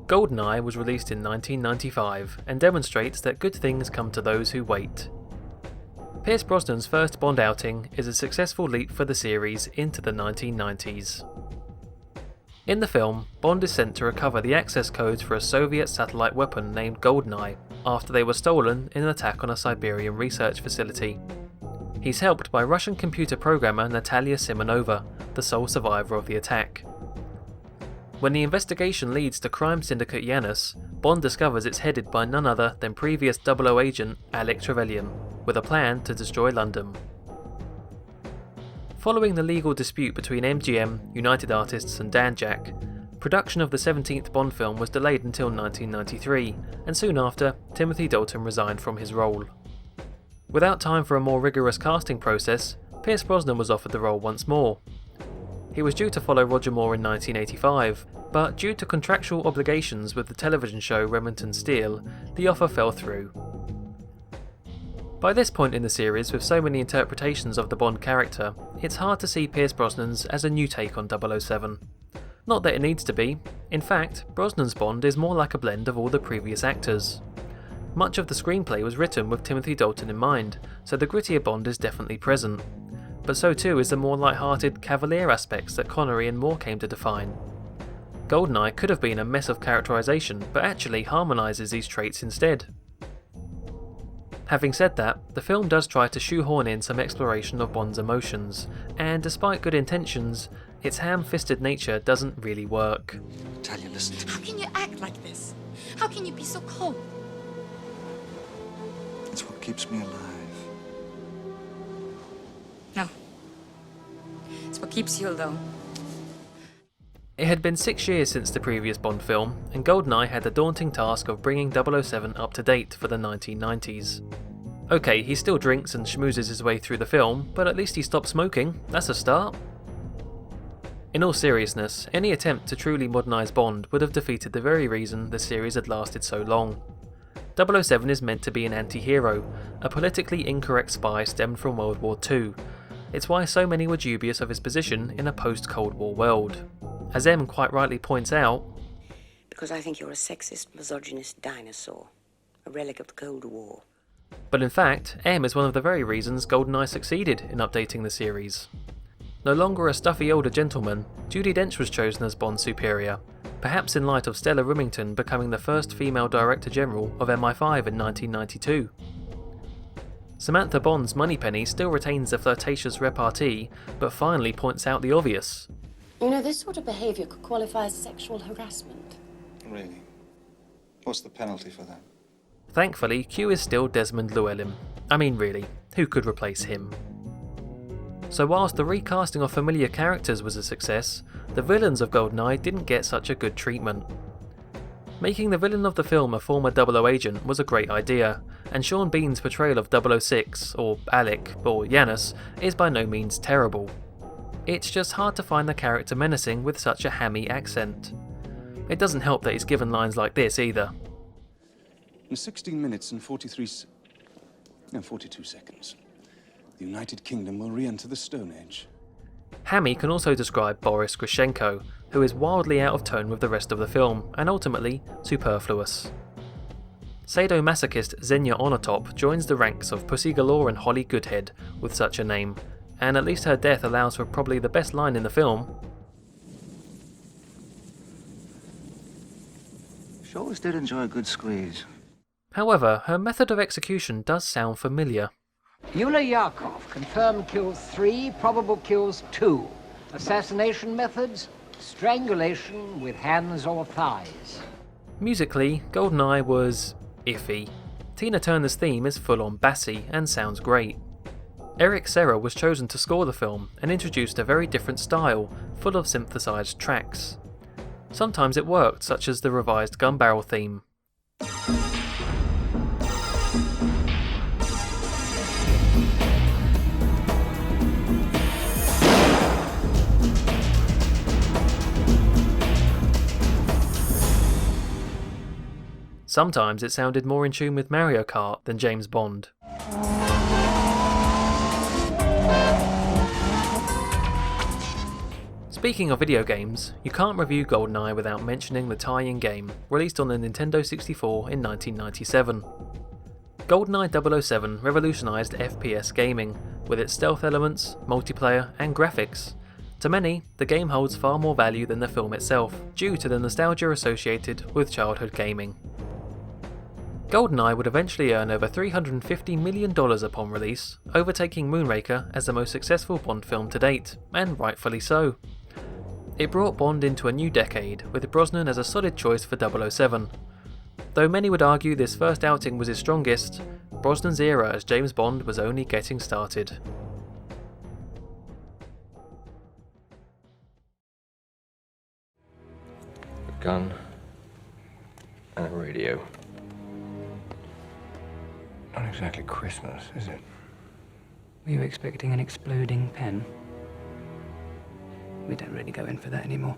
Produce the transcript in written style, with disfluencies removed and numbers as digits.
GoldenEye was released in 1995 and demonstrates that good things come to those who wait. Pierce Brosnan's first Bond outing is a successful leap for the series into the 1990s. In the film, Bond is sent to recover the access codes for a Soviet satellite weapon named GoldenEye after they were stolen in an attack on a Siberian research facility. He's helped by Russian computer programmer Natalia Simonova, the sole survivor of the attack. When the investigation leads to crime syndicate Janus, Bond discovers it's headed by none other than previous 00 agent Alec Trevelyan, with a plan to destroy London. Following the legal dispute between MGM, United Artists and Danjaq, production of the 17th Bond film was delayed until 1993, and soon after, Timothy Dalton resigned from his role. Without time for a more rigorous casting process, Pierce Brosnan was offered the role once more. He was due to follow Roger Moore in 1985, but due to contractual obligations with the television show Remington Steele, the offer fell through. By this point in the series, with so many interpretations of the Bond character, it's hard to see Pierce Brosnan's as a new take on 007. Not that it needs to be. In fact, Brosnan's Bond is more like a blend of all the previous actors. Much of the screenplay was written with Timothy Dalton in mind, so the grittier Bond is definitely present. But so too is the more light-hearted, cavalier aspects that Connery and Moore came to define. GoldenEye could have been a mess of characterisation, but actually harmonises these traits instead. Having said that, the film does try to shoehorn in some exploration of Bond's emotions, and despite good intentions, its ham-fisted nature doesn't really work. Talia, listen. How can you act like this? How can you be so cold? It's what keeps me alive. No. It's what keeps you alone. It had been 6 years since the previous Bond film, and GoldenEye had the daunting task of bringing 007 up to date for the 1990s. Okay, he still drinks and schmoozes his way through the film, but at least he stopped smoking. That's a start. In all seriousness, any attempt to truly modernise Bond would have defeated the very reason the series had lasted so long. 007 is meant to be an anti-hero, a politically incorrect spy stemmed from World War II. It's why so many were dubious of his position in a post-Cold War world. As M quite rightly points out, because I think you're a sexist, misogynist dinosaur, a relic of the Cold War. But in fact, M is one of the very reasons GoldenEye succeeded in updating the series. No longer a stuffy older gentleman, Judi Dench was chosen as Bond's superior, perhaps in light of Stella Rimington becoming the first female Director General of MI5 in 1992. Samantha Bond's Moneypenny still retains the flirtatious repartee, but finally points out the obvious. You know, this sort of behaviour could qualify as sexual harassment. Really? What's the penalty for that? Thankfully, Q is still Desmond Llewellyn. I mean really, who could replace him? So whilst the recasting of familiar characters was a success, the villains of GoldenEye didn't get such a good treatment. Making the villain of the film a former 00 agent was a great idea, and Sean Bean's portrayal of 006, or Alec, or Janus, is by no means terrible. It's just hard to find the character menacing with such a hammy accent. It doesn't help that he's given lines like this either. In 16 minutes and 42 seconds, the United Kingdom will re-enter the Stone Age. Hammy can also describe Boris Grishenko, who is wildly out of tone with the rest of the film, and ultimately superfluous. Sadomasochist Xenia Onatop joins the ranks of Pussy Galore and Holly Goodhead with such a name, and at least her death allows for probably the best line in the film. She always did enjoy a good squeeze. However, her method of execution does sound familiar. Yulia Yakov, confirmed kills 3, probable kills 2. Assassination methods, strangulation with hands or thighs. Musically, GoldenEye was iffy. Tina Turner's theme is full-on bassy and sounds great. Eric Serra was chosen to score the film and introduced a very different style, full of synthesized tracks. Sometimes it worked, such as the revised gun barrel theme. Sometimes it sounded more in tune with Mario Kart than James Bond. Speaking of video games, you can't review GoldenEye without mentioning the tie-in game, released on the Nintendo 64 in 1997. GoldenEye 007 revolutionised FPS gaming, with its stealth elements, multiplayer and graphics. To many, the game holds far more value than the film itself, due to the nostalgia associated with childhood gaming. GoldenEye would eventually earn over $350 million upon release, overtaking Moonraker as the most successful Bond film to date, and rightfully so. It brought Bond into a new decade, with Brosnan as a solid choice for 007. Though many would argue this first outing was his strongest, Brosnan's era as James Bond was only getting started. A gun and a radio. Not exactly Christmas, is it? Were you expecting an exploding pen? We don't really go in for that anymore.